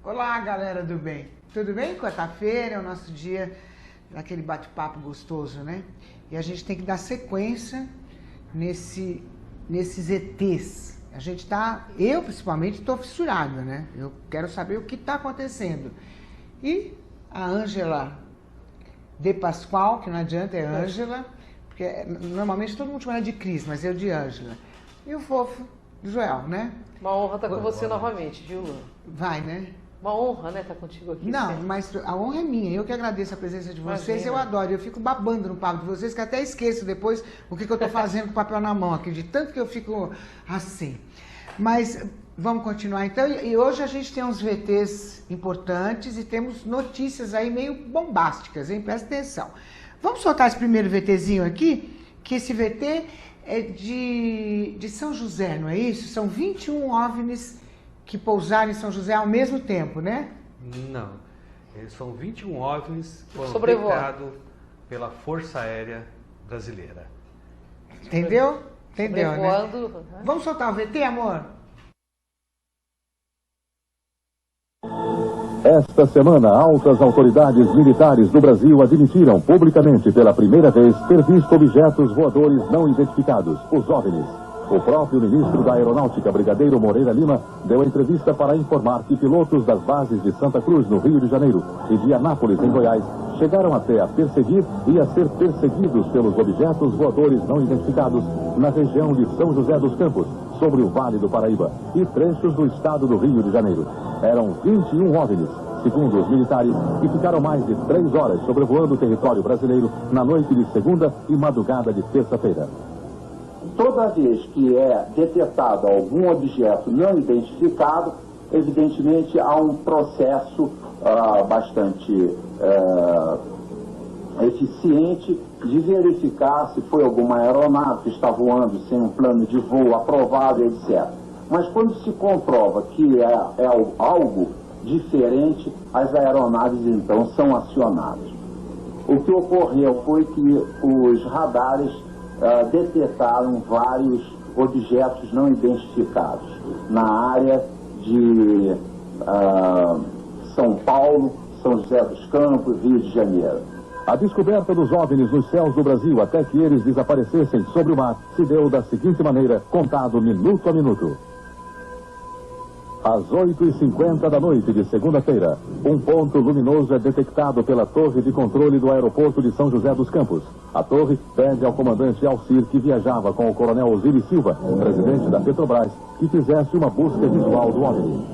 Olá, galera do bem. Tudo bem? Quarta-feira é o nosso dia daquele bate-papo gostoso, né? E a gente tem que dar sequência nesses ETs. A gente tá, eu principalmente, estou fissurada, né? Eu quero saber o que está acontecendo. E a Ângela de Pascoal, que não adianta, é Ângela, porque normalmente todo mundo chama ela de Cris, mas eu de Ângela. E o fofo do Joel, né? Uma honra estar com você novamente, viu, Lu? Vai, né? Uma honra, né, estar contigo aqui. Não, sempre. mas a honra é minha. Eu que agradeço a presença de vocês. Imagina. Eu adoro. Eu fico babando no papo de vocês, que até esqueço depois o que eu estou fazendo com o papel na mão aqui, de tanto que eu fico assim. Mas vamos continuar então. E hoje a gente tem uns VTs importantes e temos notícias aí meio bombásticas, hein? Presta atenção. Vamos soltar esse primeiro VTzinho aqui, que esse VT é de São José, não é isso? São 21 OVNIs que pousaram em São José ao mesmo tempo, né? Não. São 21 OVNIs Sobrevoado pela Força Aérea Brasileira. Entendeu? Entendeu, né? Sobrevoando. Vamos soltar o VT, amor? Esta semana, altas autoridades militares do Brasil admitiram publicamente pela primeira vez ter visto objetos voadores não identificados, os OVNIs. O próprio ministro da Aeronáutica, Brigadeiro Moreira Lima, deu entrevista para informar que pilotos das bases de Santa Cruz, no Rio de Janeiro, e de Anápolis, em Goiás, chegaram até a perseguir e a ser perseguidos pelos objetos voadores não identificados na região de São José dos Campos, sobre o Vale do Paraíba, e trechos do estado do Rio de Janeiro. Eram 21 OVNIs, segundo os militares, que ficaram mais de 3 horas sobrevoando o território brasileiro na noite de segunda e madrugada de terça-feira. Toda vez que é detectado algum objeto não identificado, evidentemente há um processo bastante eficiente de verificar se foi alguma aeronave que está voando sem um plano de voo aprovado, etc. Mas quando se comprova que é algo diferente, as aeronaves então são acionadas. O que ocorreu foi que os radares detectaram vários objetos não identificados na área de São Paulo, São José dos Campos, Rio de Janeiro. A descoberta dos OVNIs nos céus do Brasil até que eles desaparecessem sobre o mar se deu da seguinte maneira, contado minuto a minuto. Às 8h50 da noite de segunda-feira, um ponto luminoso é detectado pela torre de controle do aeroporto de São José dos Campos. A torre pede ao comandante Alcir, que viajava com o coronel Osiris Silva, presidente da Petrobras, que fizesse uma busca visual do OVNI.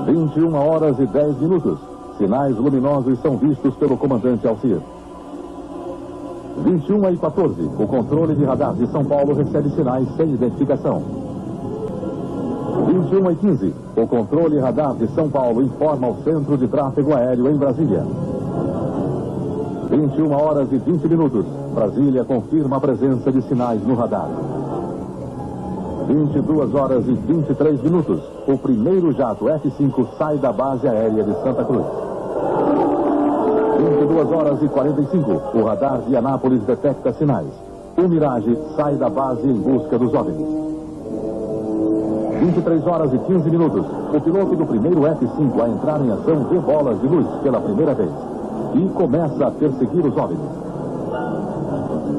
21h10. Sinais luminosos são vistos pelo comandante Alcir. 21h14, o controle de radar de São Paulo recebe sinais sem identificação. 21h15, o controle radar de São Paulo informa ao Centro de Tráfego Aéreo em Brasília. 21h20, Brasília confirma a presença de sinais no radar. 22h23, o primeiro jato F-5 sai da base aérea de Santa Cruz. 22h45, o radar de Anápolis detecta sinais. O Mirage sai da base em busca dos OVNIs. 23h15, o piloto do primeiro F-5 a entrar em ação vê bolas de luz pela primeira vez e começa a perseguir os OVNIs.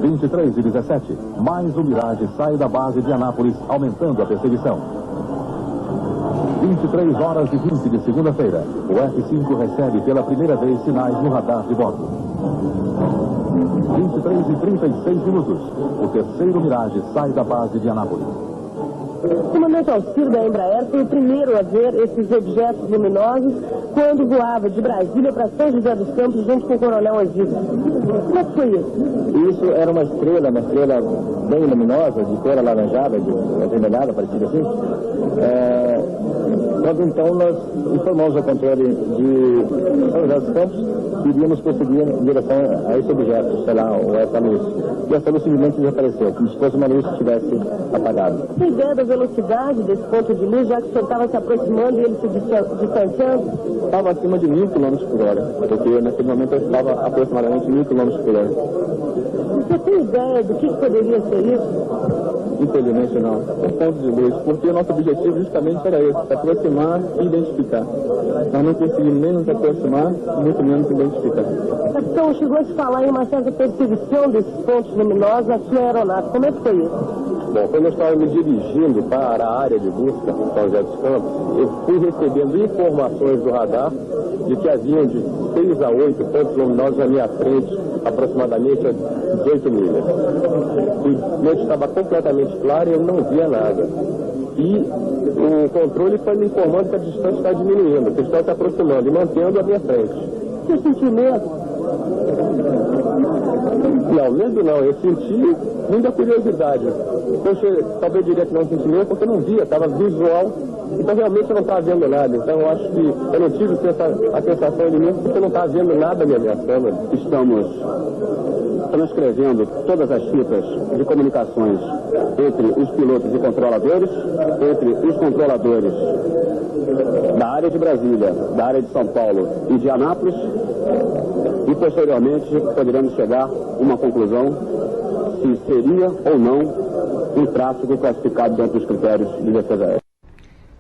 23h17, mais o Mirage sai da base de Anápolis, aumentando a perseguição. 23h20 de segunda-feira, o F-5 recebe pela primeira vez sinais no radar de bordo. 23h36, o terceiro Mirage sai da base de Anápolis. O comandante Alcir da Embraer foi o primeiro a ver esses objetos luminosos quando voava de Brasília para São José dos Campos junto com o coronel Osiris. Como é que foi isso? Isso era uma estrela bem luminosa, de cor alaranjada, de avermelhada, parecida assim. Quando então nós informamos ao controle de São José dos Campos que iríamos prosseguir em direção a esse objeto, sei lá, ou essa luz. E essa luz simplesmente desapareceu, como se fosse uma luz que estivesse apagada. Tem ideia da velocidade desse ponto de luz, já que o senhor estava se aproximando e ele se distanciando? Estava acima de 1.000 km por hora, porque naquele momento eu estava aproximadamente 1.000 km por hora. Você tem ideia do que poderia ser isso? Infelizmente não. Um ponto de luz, porque o nosso objetivo justamente era esse, se aproximar e identificar. Nós não conseguimos nem nos aproximar, muito menos identificar. Capitão, chegou a se falar em uma certa perseguição desses pontos luminosos aqui na aeronave. Como é que foi isso? Bom, quando eu estava me dirigindo para a área de busca, São José dos Campos, eu fui recebendo informações do radar de que haviam de 6 a 8 pontos luminosos à minha frente, aproximadamente a 18 milhas. O noite estava completamente claro e eu não via nada. E o controle foi me informando que a distância está diminuindo, que eles estão se aproximando e mantendo a minha frente. Você sentiu medo? Não, medo não, eu senti muita curiosidade. Poxa, talvez diria que não senti medo porque eu não via, estava visual, então realmente eu não estava vendo nada. Então eu acho que eu não tive a sensação de mim porque eu não estava vendo nada me ameaçando. Estamos transcrevendo todas as fitas de comunicações entre os pilotos e controladores, entre os controladores da área de Brasília, da área de São Paulo e de Anápolis, e posteriormente poderemos chegar a uma conclusão se seria ou não um tráfego classificado dentro dos critérios de defesa aérea.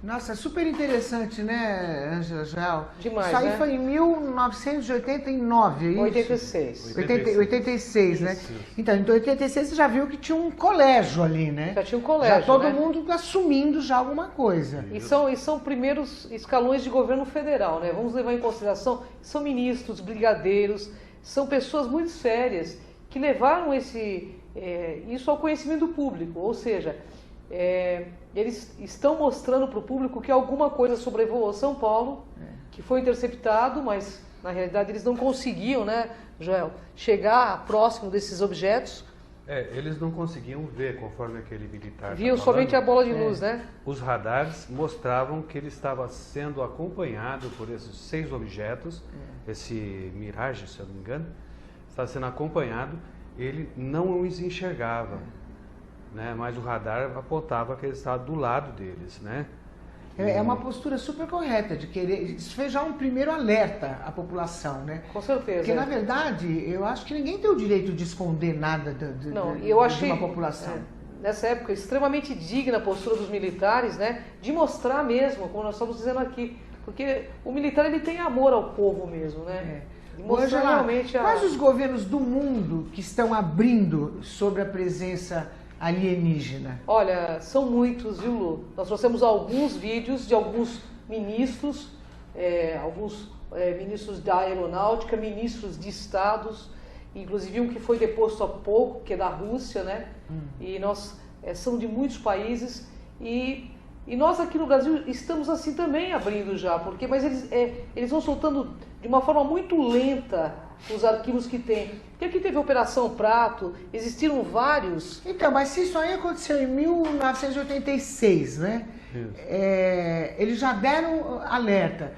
Nossa, super interessante, né, Ângela Joel? Demais, isso aí, né? foi em 1989, é isso? 86. 86, né? Isso. Então, em 86 você já viu que tinha um colégio ali, né? Já tinha um colégio, Já todo né? mundo assumindo já alguma coisa. E são primeiros escalões de governo federal, né? Vamos levar em consideração, são ministros, brigadeiros, são pessoas muito sérias que levaram isso ao conhecimento público, ou seja, eles estão mostrando para o público que alguma coisa sobrevoou São Paulo, que foi interceptado, mas na realidade eles não conseguiam, né, Joel, chegar próximo desses objetos. Eles não conseguiam ver, conforme aquele militar Viam tá somente a falando. bola de luz, né? Os radares mostravam que ele estava sendo acompanhado por esses 6 objetos, esse Mirage, se eu não me engano, estava sendo acompanhado, ele não os enxergava, né? Mas o radar apontava que ele estava do lado deles, né? É uma postura super correta de querer. Isso foi já um primeiro alerta à população, né? Com certeza. Porque, na verdade, eu acho que ninguém tem o direito de esconder nada de uma população. Nessa época, extremamente digna a postura dos militares, né? De mostrar mesmo, como nós estamos dizendo aqui. Porque o militar, ele tem amor ao povo mesmo, né? De mostrar realmente quais os governos do mundo que estão abrindo sobre a presença alienígena? Olha, são muitos, viu, Lu? Nós trouxemos alguns vídeos de alguns ministros, ministros da aeronáutica, ministros de estados, inclusive um que foi deposto há pouco, que é da Rússia, né? E nós são de muitos países e nós aqui no Brasil estamos assim também abrindo já, mas eles vão soltando de uma forma muito lenta os arquivos que tem. Porque aqui teve a Operação Prato, existiram vários... Então, mas se isso aí aconteceu em 1986, né? Eles já deram alerta.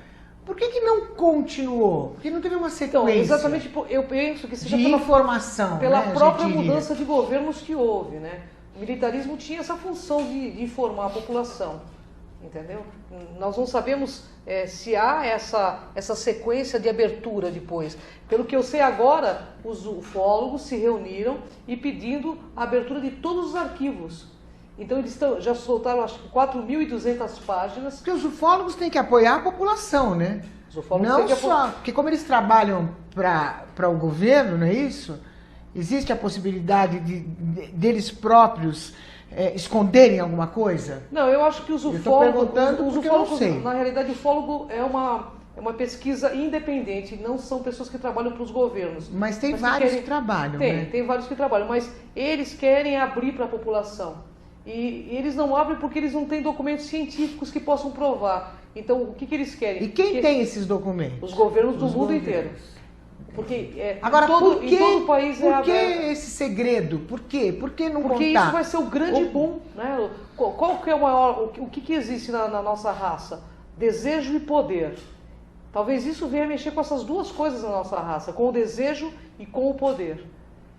Por que não continuou? Porque não teve uma sequência? Então, exatamente, eu penso que seja de informação, pela né, própria mudança de governos que houve, né? O militarismo tinha essa função de informar a população, entendeu? Nós não sabemos se há essa sequência de abertura depois. Pelo que eu sei agora, os ufólogos se reuniram e pedindo a abertura de todos os arquivos. Então eles já soltaram, acho que 4.200 páginas. Porque os ufólogos têm que apoiar a população, né? Os ufólogos não têm que só, porque como eles trabalham para o governo, não é isso? Existe a possibilidade deles próprios esconderem alguma coisa? Não, eu acho que os ufólogos... Eu estou perguntando porque eu não sei. Na realidade, o ufólogo é uma pesquisa independente, não são pessoas que trabalham para os governos. Mas tem vários que trabalham, né? Tem vários que trabalham, mas eles querem abrir para a população. E eles não abrem porque eles não têm documentos científicos que possam provar. Então, o que eles querem? E quem tem esses documentos? Os governos do mundo inteiro. Porque agora, em todo o país por que esse segredo? Por quê? Por que não Porque contar? isso vai ser o grande boom, né? Qual que é o maior, o que existe na nossa raça? Desejo e poder. Talvez isso venha mexer com essas duas coisas na nossa raça, com o desejo e com o poder.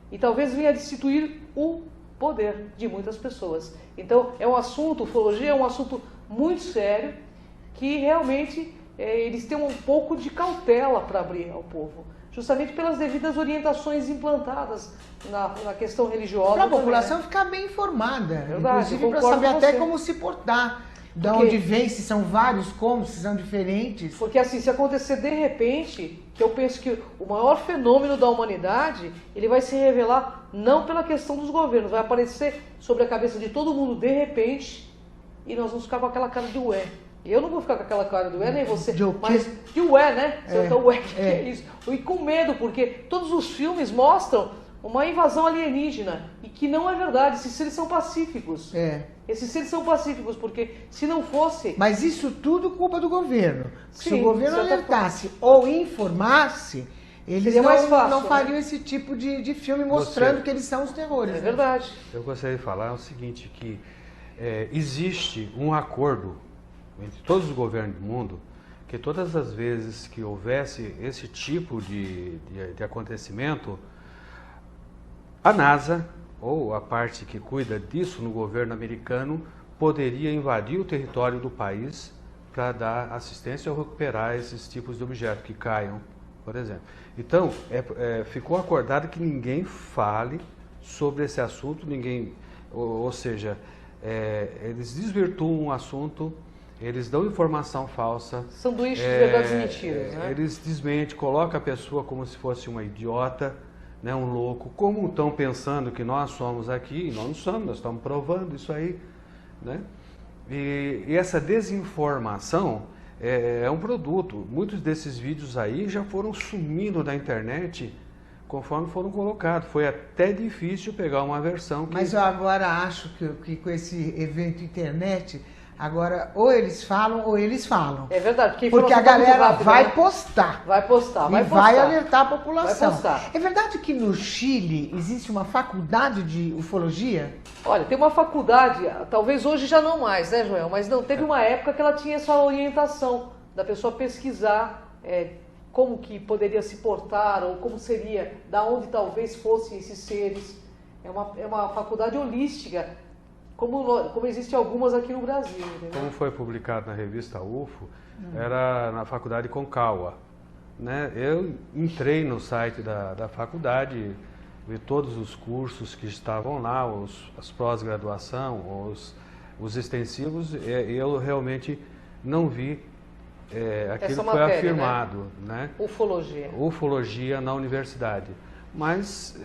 E talvez venha destituir o poder de muitas pessoas. Então, é um assunto, ufologia é um assunto muito sério, que realmente eles têm um pouco de cautela para abrir ao povo. justamente pelas devidas orientações implantadas na questão religiosa. Para a também, população né? ficar bem informada, Verdade, inclusive para concordo saber com até você. como se portar, de Porque- onde vem, se são vários como, se são diferentes. Porque assim, se acontecer de repente, que eu penso que o maior fenômeno da humanidade, ele vai se revelar não pela questão dos governos, vai aparecer sobre a cabeça de todo mundo de repente, e nós vamos ficar com aquela cara de ué. Eu não vou ficar com aquela cara de ué, nem você, De o quê? mas de ué, né? Você vai ficar, ué, que é. é isso? E com medo, porque todos os filmes mostram uma invasão alienígena, e que não é verdade, esses seres são pacíficos. É. Esses seres são pacíficos, porque se não fosse... Mas isso tudo culpa do governo. Se Sim, o governo de certa alertasse ou informasse, eles Seria mais fácil, não né? fariam esse tipo de filme mostrando Você- que eles são os terrores. É né? verdade. Eu gostaria de falar o seguinte, que existe um acordo entre todos os governos do mundo, que todas as vezes que houvesse esse tipo de acontecimento, a NASA, ou a parte que cuida disso no governo americano, poderia invadir o território do país para dar assistência ou recuperar esses tipos de objetos que caiam, por exemplo. Então, ficou acordado que ninguém fale sobre esse assunto, ou seja, eles desvirtuam o assunto, eles dão informação falsa. Sanduíche de verdades e mentiras, né? Eles desmentem, colocam a pessoa como se fosse uma idiota, né, um louco, como estão pensando que nós somos aqui, e nós não somos, nós estamos provando isso aí, né? E essa desinformação é um produto. Muitos desses vídeos aí já foram sumindo da internet conforme foram colocados. Foi até difícil pegar uma versão que... Mas eu agora acho que com esse evento internet, agora ou eles falam ou eles falam. É verdade, porque Porque a informação tá muito galera rápida, vai né? postar. Vai postar, vai E postar. vai alertar a população. Vai postar. É verdade que no Chile existe uma faculdade de ufologia? Olha, tem uma faculdade, talvez hoje já não mais, né, Joel? Mas não, teve uma época que ela tinha essa orientação da pessoa pesquisar como que poderia se portar, ou como seria, da onde talvez fossem esses seres. É uma faculdade holística, como existem algumas aqui no Brasil, entendeu? Como foi publicado na revista UFO, era na faculdade Concagua, né? Eu entrei no site da faculdade, vi todos os cursos que estavam lá, as pós-graduação, os extensivos, e eu realmente não vi aquilo Essa que foi matéria, afirmado, né? Ufologia. Ufologia na universidade. Mas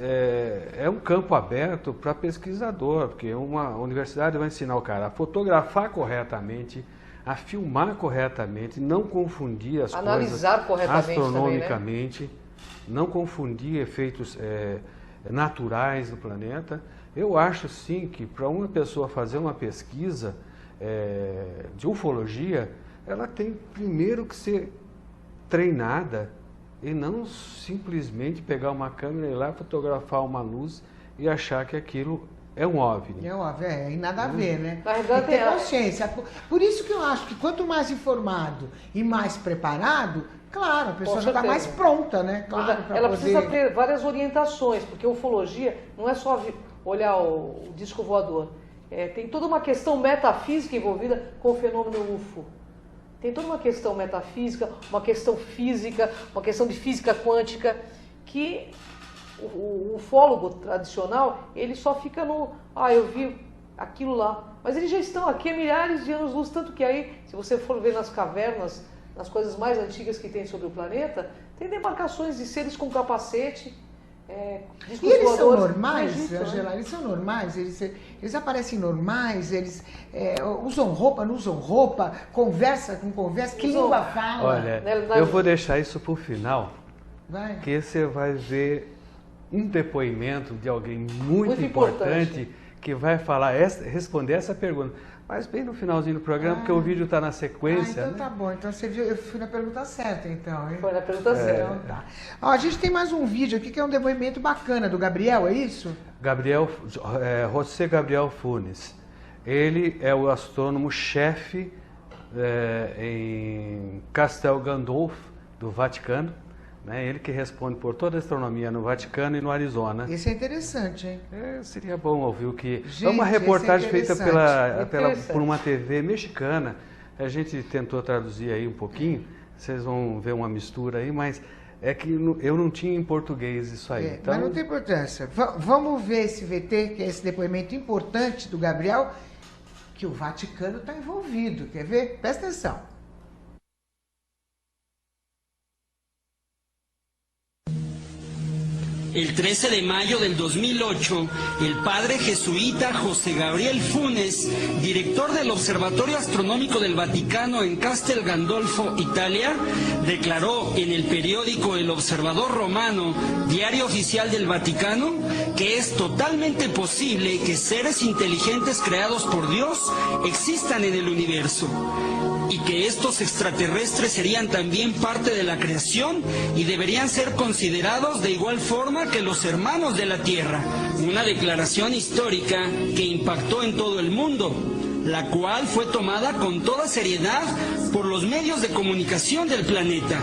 é um campo aberto para pesquisador, porque uma universidade vai ensinar o cara a fotografar corretamente, a filmar corretamente, não confundir as Analisar coisas corretamente astronomicamente, não confundir efeitos naturais do planeta. Eu acho sim que para uma pessoa fazer uma pesquisa de ufologia, ela tem primeiro que ser treinada e não simplesmente pegar uma câmera e ir lá fotografar uma luz e achar que aquilo é um OVNI. É óbvio, e nada a ver, né? Na verdade, tem que ter é. consciência. Por isso que eu acho que quanto mais informado e mais preparado, claro, a pessoa Com já está mais certeza. pronta, né? Claro, pra Ela poder... precisa ter várias orientações, porque ufologia não é só olhar o disco voador. Tem toda uma questão metafísica envolvida com o fenômeno UFO. Tem toda uma questão metafísica, uma questão física, uma questão de física quântica, que o ufólogo tradicional, ele só fica no... eu vi aquilo lá. Mas eles já estão aqui há milhares de anos-luz, tanto que aí, se você for ver nas cavernas, nas coisas mais antigas que tem sobre o planeta, tem demarcações de seres com capacete, E eles são voadores. normais, No Egito, né? Angela? Eles são normais? Eles aparecem normais? Eles usam roupa, não usam roupa? Conversa com conversa? Que Usam. língua fala? Olha, eu vou deixar isso para o final, Vai. que você vai ver um depoimento de alguém muito Muito importante importante. que vai falar responder essa pergunta. Mas bem no finalzinho do programa, porque o vídeo está na sequência. Então né? tá bom. Então você viu, eu fui na pergunta certa, então, hein? Foi na pergunta certa. Então tá. Ó, a gente tem mais um vídeo aqui que é um depoimento bacana do Gabriel, é isso? José Gabriel Funes. Ele é o astrônomo-chefe em Castel Gandolfo, do Vaticano. Né? Ele que responde por toda a astronomia no Vaticano e no Arizona. Esse é interessante, hein? Seria bom ouvir o que... Gente, é uma reportagem esse é feita interessante. por uma TV mexicana. A gente tentou traduzir aí um pouquinho, vocês vão ver uma mistura aí, mas É que eu não tinha em português isso aí. Então... Mas não tem importância. Vamos ver esse VT, que é esse depoimento importante do Gabriel, que o Vaticano está envolvido. Quer ver? Presta atenção. El 13 de mayo del 2008, el padre jesuita José Gabriel Funes, director del Observatorio Astronómico del Vaticano en Castel Gandolfo, Italia, declaró en el periódico El Observador Romano, diario oficial del Vaticano, que es totalmente posible que seres inteligentes creados por Dios existan en el universo, y que estos extraterrestres serían también parte de la creación y deberían ser considerados de igual forma que los hermanos de la Tierra. Una declaración histórica que impactó en todo el mundo, la cual fue tomada con toda seriedad por los medios de comunicación del planeta,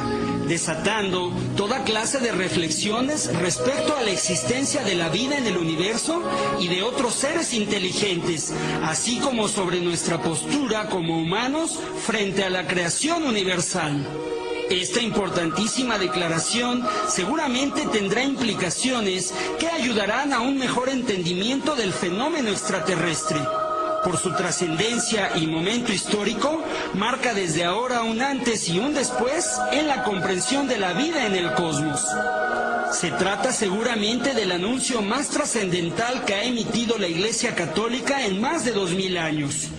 desatando toda clase de reflexiones respecto a la existencia de la vida en el universo y de otros seres inteligentes, así como sobre nuestra postura como humanos frente a la creación universal. Esta importantísima declaración seguramente tendrá implicaciones que ayudarán a un mejor entendimiento del fenómeno extraterrestre. Por su trascendencia y momento histórico, marca desde ahora un antes y un después en la comprensión de la vida en el cosmos. Se trata seguramente del anuncio más trascendental que ha emitido la Iglesia Católica en más de 2000 años.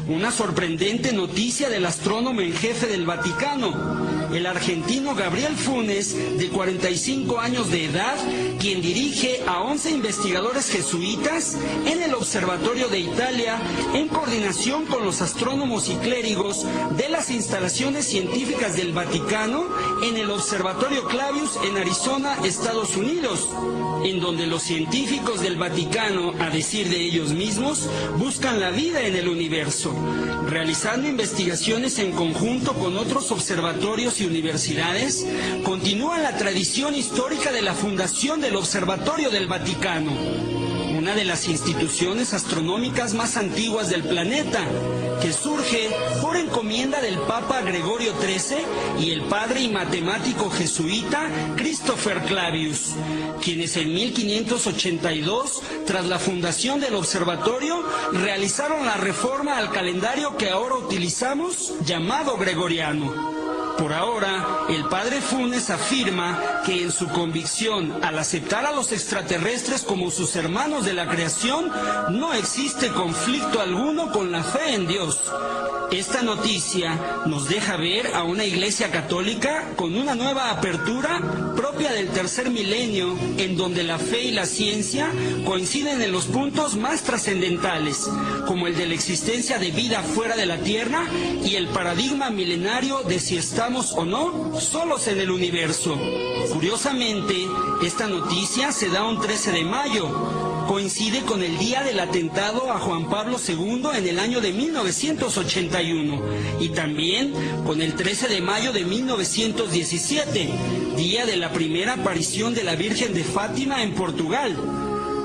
Una sorprendente noticia del astrónomo en jefe del Vaticano, el argentino Gabriel Funes, de 45 años de edad, quien dirige a 11 investigadores jesuitas en el Observatorio de Italia, en coordinación con los astrónomos y clérigos de las instalaciones científicas del Vaticano en el Observatorio Clavius en Arizona, Estados Unidos, en donde los científicos del Vaticano, a decir de ellos mismos, buscan la vida en el universo, realizando investigaciones en conjunto con otros observatorios y universidades. Continúa la tradición histórica de la fundación del Observatorio del Vaticano, una de las instituciones astronómicas más antiguas del planeta, que surge por encomienda del Papa Gregorio XIII y el padre y matemático jesuita Christopher Clavius, quienes en 1582, tras la fundación del observatorio, realizaron la reforma al calendario que ahora utilizamos, llamado gregoriano. Por ahora, el padre Funes afirma que en su convicción al aceptar a los extraterrestres como sus hermanos de la creación, no existe conflicto alguno con la fe en Dios. Esta noticia nos deja ver a una iglesia católica con una nueva apertura propia del tercer milenio, en donde la fe y la ciencia coinciden en los puntos más trascendentales, como el de la existencia de vida fuera de la Tierra y el paradigma milenario de si estamos o no solos en el universo. Curiosamente, esta noticia se da un 13 de mayo, coincide con el día del atentado a Juan Pablo II en el año de 1981 y también con el 13 de mayo de 1917, día de la primera aparición de la Virgen de Fátima en Portugal.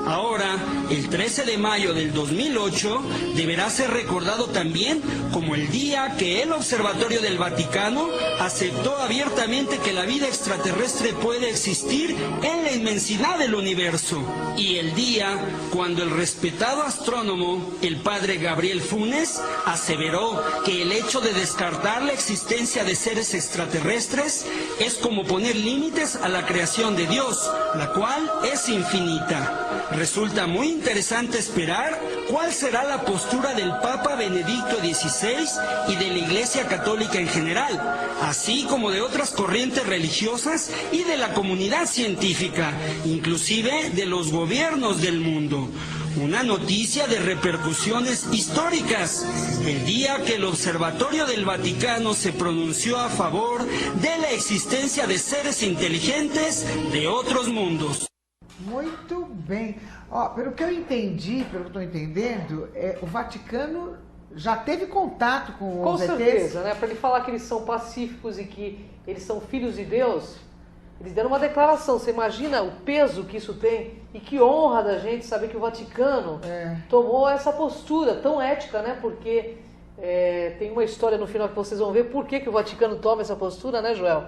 Ahora, el 13 de mayo del 2008 deberá ser recordado también como el día que el Observatorio del Vaticano aceptó abiertamente que la vida extraterrestre puede existir en la inmensidad del universo. Y el día cuando el respetado astrónomo, el padre Gabriel Funes, aseveró que el hecho de descartar la existencia de seres extraterrestres es como poner límites a la creación de Dios, la cual es infinita. Resulta muy interesante esperar cuál será la postura del Papa Benedicto XVI y de la Iglesia Católica en general, así como de otras corrientes religiosas y de la comunidad científica, inclusive de los gobiernos del mundo. Una noticia de repercusiones históricas, el día que el Observatorio del Vaticano se pronunció a favor de la existencia de seres inteligentes de otros mundos. Muito bem. Ó, pelo que eu entendi, pelo que eu estou entendendo, o Vaticano já teve contato com os ETs? Com certeza, né? Para ele falar que eles são pacíficos e que eles são filhos de Deus, eles deram uma declaração. Você imagina o peso que isso tem? E que honra da gente saber que o Vaticano tomou essa postura tão ética, né? Porque tem uma história no final que vocês vão ver por que o Vaticano toma essa postura, né, Joel?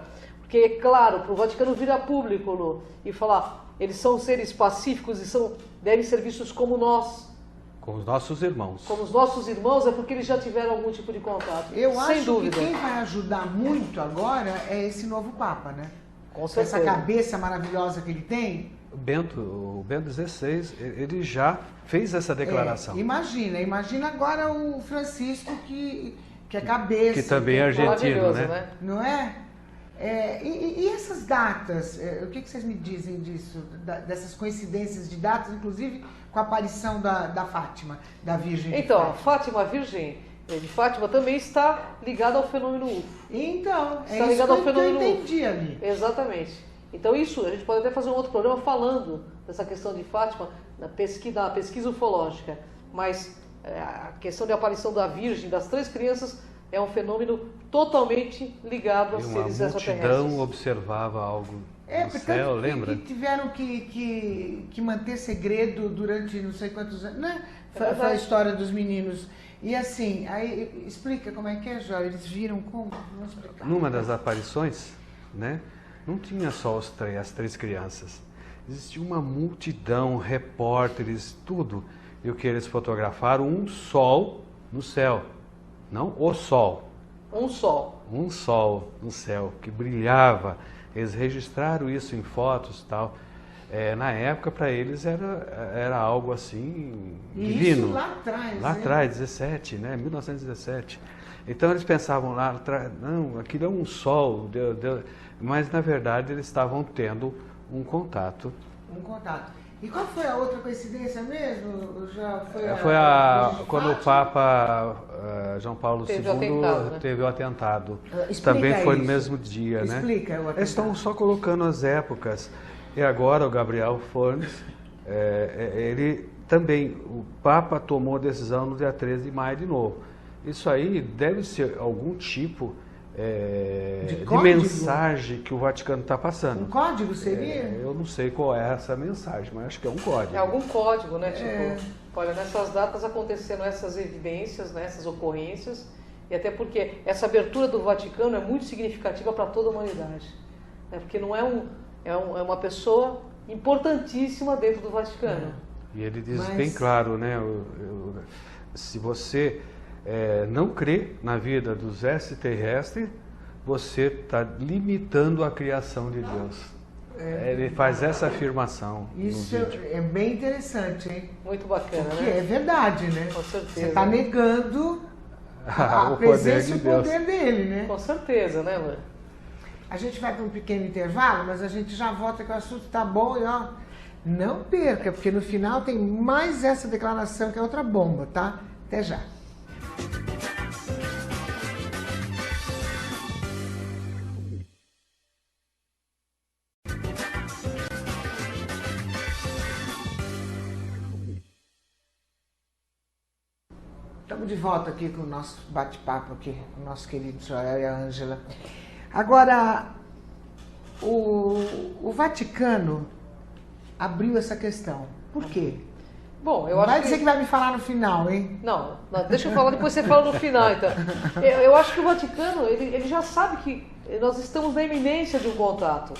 Porque, claro, para o Vaticano virar público, Lu, e falar, eles são seres pacíficos e devem ser vistos como nós. Com os nossos irmãos. Como os nossos irmãos, é porque eles já tiveram algum tipo de contato. Eu sem acho dúvida. que quem vai ajudar muito agora é esse novo Papa, né? Com certeza. Essa cabeça maravilhosa que ele tem. O Bento XVI, ele já fez essa declaração. Imagina agora o Francisco que é cabeça. Que também é argentino, né? Não é? E essas datas, o que vocês me dizem disso? Dessas coincidências de datas, inclusive com a aparição da Fátima, da Virgem de Então, Fátima, a Virgem de Fátima também está ligada ao fenômeno UFO. Então, está ligado ao fenômeno que eu entendi ali. Exatamente. Então isso, a gente pode até fazer um outro programa falando dessa questão de Fátima, na pesquisa ufológica. Mas a questão de aparição da Virgem, das 3 crianças, é um fenômeno totalmente ligado a seres extraterrestres. A multidão observava algo no céu, lembra? Que tiveram que manter segredo durante não sei quantos anos, né? Foi a história dos meninos. E assim, aí explica como é que é, Jó? Eles viram como? Vamos explicar. Numa das aparições, né? Não tinha só as 3 crianças. Existia uma multidão, repórteres, tudo. E o que eles fotografaram? Um sol no céu. Não o sol. Um sol. Um sol no céu que brilhava. Eles registraram isso em fotos e tal. Na época, para eles, era algo assim divino. Isso lá atrás. Lá atrás, 1917. Então eles pensavam lá atrás, não, aquilo é um sol, mas na verdade eles estavam tendo um contato. Um contato. E qual foi a outra coincidência mesmo? Já foi quando o Papa João Paulo II teve o atentado. Também foi no mesmo dia, né? Explica o atentado. Eles estão só colocando as épocas. E agora o Gabriel Fornes, ele também, o Papa tomou a decisão no dia 13 de maio de novo. Isso aí deve ser algum tipo de mensagem que o Vaticano está passando. Um código seria? Eu não sei qual é essa mensagem, mas acho que é um código. É algum código, né? Tipo, olha, nessas datas aconteceram essas evidências, né, essas ocorrências, e até porque essa abertura do Vaticano é muito significativa para toda a humanidade. Né? Porque não é uma pessoa importantíssima dentro do Vaticano. E ele diz bem claro, né? Se você não crê na vida dos extraterrestres, você está limitando a criação de Deus. Ele faz essa afirmação. Isso é bem interessante, hein? Muito bacana, porque né? É verdade, né? Com certeza. Você está negando a presença e o poder dele, né? Com certeza, né, Lu? A gente vai para um pequeno intervalo, mas a gente já volta que o assunto está bom e ó, não perca, porque no final tem mais essa declaração que é outra bomba, tá? Até já. Estamos de volta aqui com o nosso bate-papo aqui, com o nosso querido Joel e a Ângela. Agora, o Vaticano abriu essa questão. Por quê? Bom, eu acho vai dizer que vai me falar no final, hein? Não, deixa eu falar, depois você fala no final, então. Eu acho que o Vaticano, ele já sabe que nós estamos na iminência de um contato.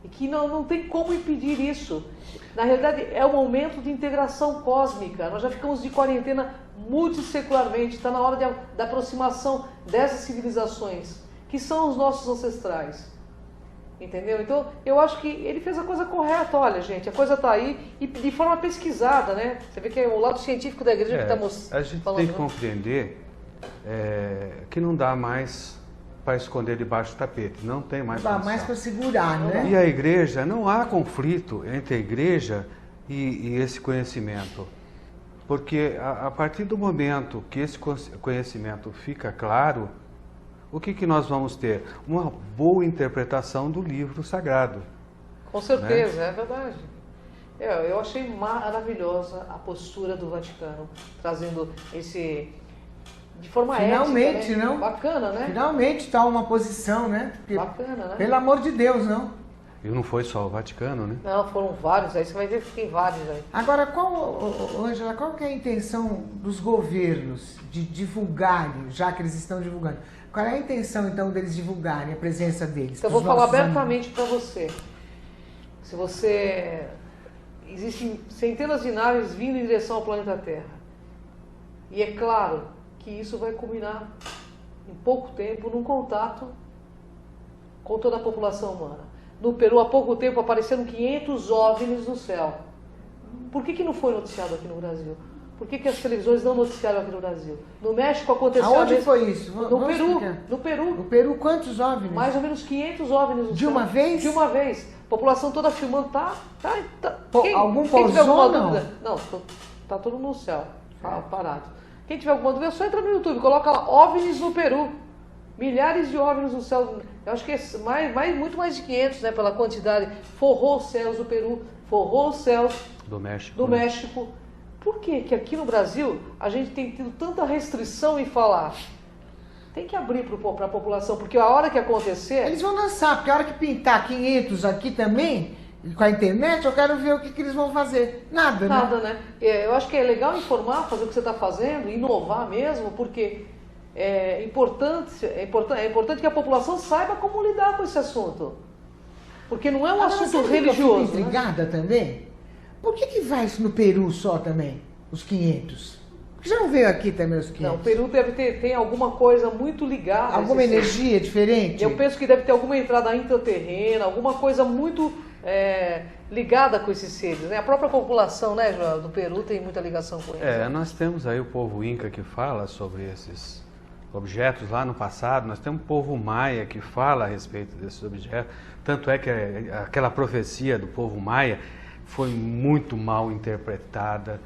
E que não tem como impedir isso. Na realidade, é um momento de integração cósmica. Nós já ficamos de quarentena multissecularmente. Está na hora da aproximação dessas civilizações, que são os nossos ancestrais. Entendeu? Então, eu acho que ele fez a coisa correta. Olha, gente, a coisa está aí e de forma pesquisada, né? Você vê que é o lado científico da igreja que estamos falando. A gente tem que compreender que não dá mais para esconder debaixo do tapete. Não tem mais condição. Dá mais para segurar, né? E a igreja, não há conflito entre a igreja e esse conhecimento. Porque a partir do momento que esse conhecimento fica claro, o que nós vamos ter? Uma boa interpretação do livro sagrado. Com certeza, né? É verdade. Eu achei maravilhosa a postura do Vaticano, trazendo esse... de forma finalmente, ética, né? Não? Bacana, né? Finalmente está uma posição, né? Porque, bacana, né? Pelo amor de Deus, não? E não foi só o Vaticano, né? Não, foram vários, aí você vai ver que tem vários aí. Agora, Ângela, qual que é a intenção dos governos de divulgarem, já que eles estão divulgando? Qual é a intenção, então, deles divulgarem a presença deles? Então, eu vou falar abertamente para você. Se você... Existem centenas de naves vindo em direção ao planeta Terra. E é claro que isso vai culminar, em pouco tempo, num contato com toda a população humana. No Peru, há pouco tempo, apareceram 500 OVNIs no céu. Por que não foi noticiado aqui no Brasil? Por que as televisões não noticiaram aqui no Brasil? No México aconteceu... Aonde foi isso? No Peru. No Peru. No Peru, quantos OVNIs? Mais ou menos 500 OVNIs no céu. De uma vez? De uma vez. A população toda filmando, Algum quem tiver alguma pousou, não? dúvida? Não, tá tudo no céu, parado. Quem tiver alguma dúvida, é só entra no YouTube, coloca lá, OVNIs no Peru. Milhares de OVNIs no céu, eu acho que é muito mais de 500, né, pela quantidade. Forrou os céus do Peru, forrou os céus do México. Do México. Por que aqui no Brasil a gente tem tido tanta restrição em falar? Tem que abrir para a população, porque a hora que acontecer... Eles vão lançar, porque a hora que pintar 500 aqui também, com a internet, eu quero ver o que eles vão fazer. Nada, né? Nada, né? Eu acho que é legal informar, fazer o que você está fazendo, inovar mesmo, porque é importante que a população saiba como lidar com esse assunto. Porque não é um assunto religioso. Eu fico intrigada também. Por que vai isso no Peru só também, os 500? Porque já não veio aqui também os 500? Não, o Peru deve tem alguma coisa muito ligada. Alguma energia diferente? Eu penso que deve ter alguma entrada intraterrena, alguma coisa muito ligada com esses seres. Né? A própria população, né, João, do Peru tem muita ligação com eles. Nós temos aí o povo Inca que fala sobre esses objetos lá no passado, nós temos o povo Maia que fala a respeito desses objetos, tanto é que aquela profecia do povo Maia foi muito mal interpretada,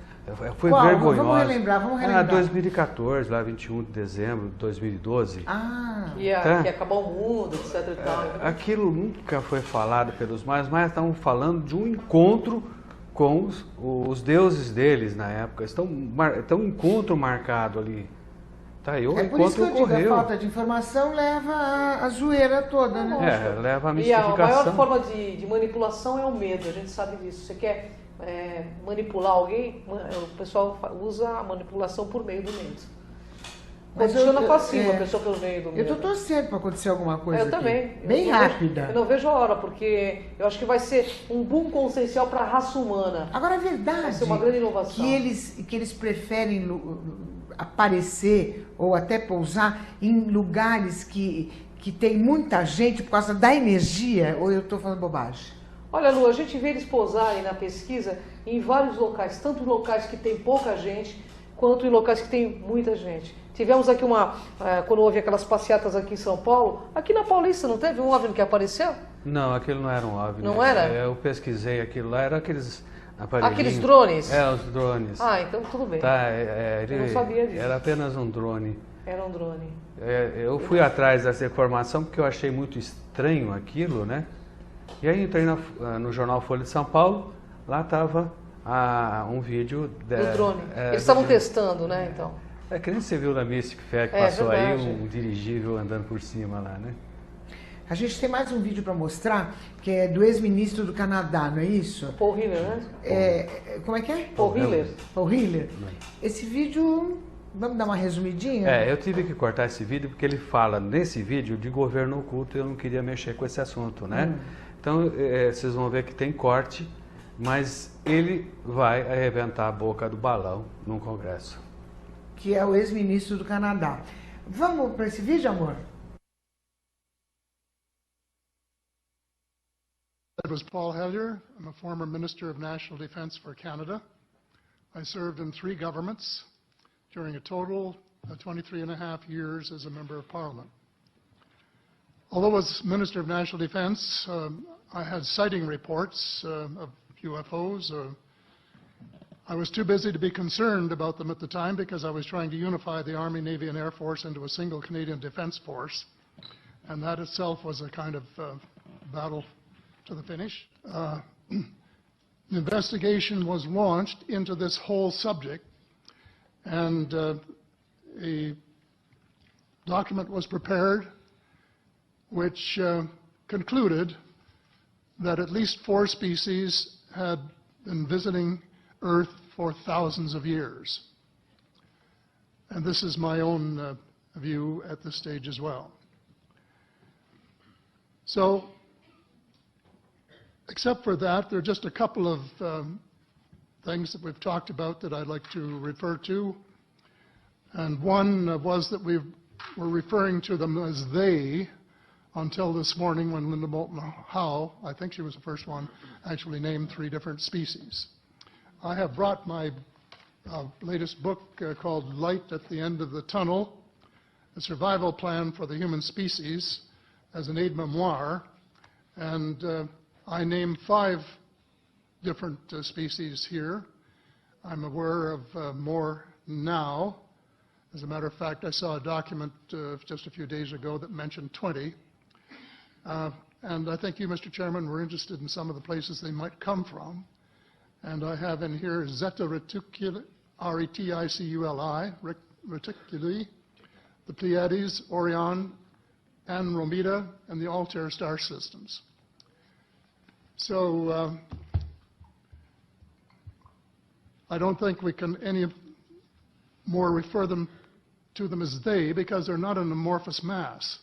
foi vergonhosa. Vamos relembrar. 2014, lá 21 de dezembro de 2012. Que ia acabar o mundo, etc e tal. Aquilo nunca foi falado pelos maias, mas estavam falando de um encontro com os deuses deles na época. Estão um encontro marcado ali. Tá, e o por isso que eu ocorreu. digo, a falta de informação leva a zoeira toda, né? Leva a mistificação. E a maior forma de manipulação é o medo, a gente sabe disso. Você quer manipular alguém, o pessoal usa a manipulação por meio do medo. Condiciona passiva a pessoa pelo meio do medo. Eu estou torcendo para acontecer alguma coisa Eu também. Bem rápida. Eu não vejo a hora, porque eu acho que vai ser um boom consciencial para a raça humana. Agora, a verdade vai ser uma grande inovação. Que eles preferem aparecer ou até pousar em lugares que tem muita gente por causa da energia, ou eu estou falando bobagem? Olha, Lu, a gente vê eles pousarem na pesquisa em vários locais, tanto em locais que tem pouca gente, quanto em locais que tem muita gente. Tivemos aqui quando houve aquelas passeatas aqui em São Paulo, aqui na Paulista, não teve um OVNI que apareceu? Não, aquilo não era um OVNI. Não era? Eu pesquisei aquilo lá, era aqueles aparelhinhos. Aqueles drones? Os drones. Então tudo bem. Eu não sabia disso. Era apenas um drone. Era um drone. Eu fui atrás dessa informação porque eu achei muito estranho aquilo, né? E aí entrei no jornal Folha de São Paulo, lá estava um vídeo do drone. Eles estavam testando, né, então? Que nem você viu na Mystic Fair, que passou verdade. aí um dirigível andando por cima lá, né? A gente tem mais um vídeo para mostrar, que é do ex-ministro do Canadá, não é isso? Paul Hiller, né? Como é que é? Paul Hiller. Paul Hiller. Esse vídeo, vamos dar uma resumidinha? Eu tive que cortar esse vídeo porque ele fala nesse vídeo de governo oculto e eu não queria mexer com esse assunto, né? Então, vocês vão ver que tem corte, mas ele vai arrebentar a boca do balão num congresso. Que é o ex-ministro do Canadá. Vamos para esse vídeo, amor? I was Paul Hellyer. I'm a former Minister of National Defense for Canada. I served in 3 governments during a total of 23 and a half years as a Member of Parliament. Although as Minister of National Defense, I had sighting reports of UFOs. I was too busy to be concerned about them at the time because I was trying to unify the Army, Navy, and Air Force into a single Canadian Defence Force. And that itself was a kind of battle to the finish. An investigation was launched into this whole subject, and a document was prepared which concluded that at least 4 species had been visiting Earth for thousands of years. And this is my own view at this stage as well. So, except for that, there are just a couple of things that we've talked about that I'd like to refer to. And one was that we were referring to them as they until this morning when Linda Moulton Howe, I think she was the first one, actually named 3 different species. I have brought my latest book called Light at the End of the Tunnel, A Survival Plan for the Human Species, as an aide-memoire, and I name 5 different species here. I'm aware of more now. As a matter of fact, I saw a document just a few days ago that mentioned 20. And I think you, Mr. Chairman, were interested in some of the places they might come from. And I have in here Zeta reticuli, R-E-T-I-C-U-L-I, reticuli, the Pleiades, Orion, Andromeda, and the Altair star systems. So I don't think we can any more refer to them as they, because they're not an amorphous mass.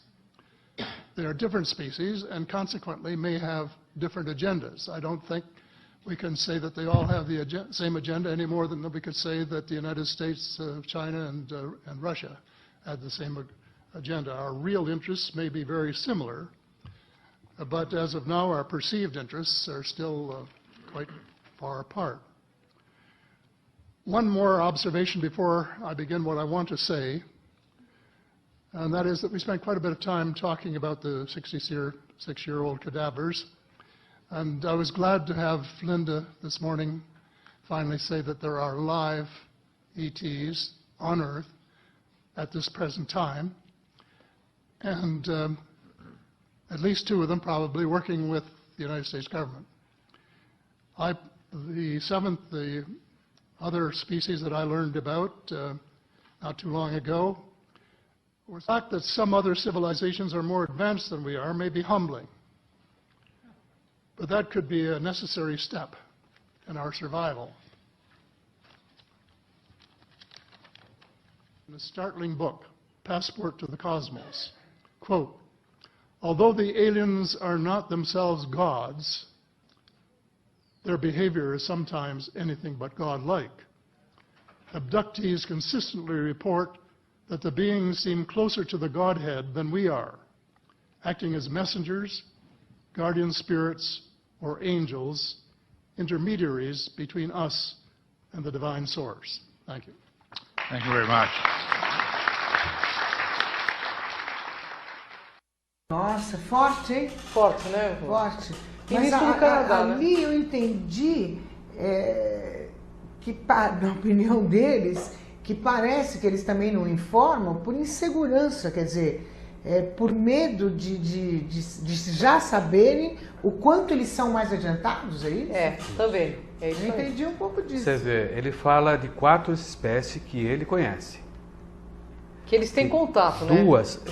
They are different species and consequently may have different agendas. I don't think we can say that they all have the same agenda any more than we could say that the United States, China, and Russia had the same agenda. Our real interests may be very similar, but as of now, our perceived interests are still quite far apart. One more observation before I begin what I want to say, and that is that we spent quite a bit of time talking about the 66-year-old cadavers. And I was glad to have Linda this morning finally say that there are live ETs on Earth at this present time, and at least 2 of them probably working with the United States government. The other species that I learned about not too long ago was the fact that some other civilizations are more advanced than we are may be humbling. But that could be a necessary step in our survival. In a startling book, Passport to the Cosmos, quote, although the aliens are not themselves gods, their behavior is sometimes anything but godlike. Abductees consistently report that the beings seem closer to the Godhead than we are, acting as messengers, guardian spirits, or angels, intermediaries between us and the divine source. Thank you. Thank you very much. Nossa, forte, hein? Forte, né? Forte. Mas Mas isso no Canadá, né? ali eu entendi que, na opinião deles, que parece que eles também não informam por insegurança, quer dizer, por medo de já saberem o quanto eles são mais adiantados, é isso? Também. É isso. Eu entendi um pouco disso. Você vê, ele fala de 4 espécies que ele conhece. Que eles têm contato, né?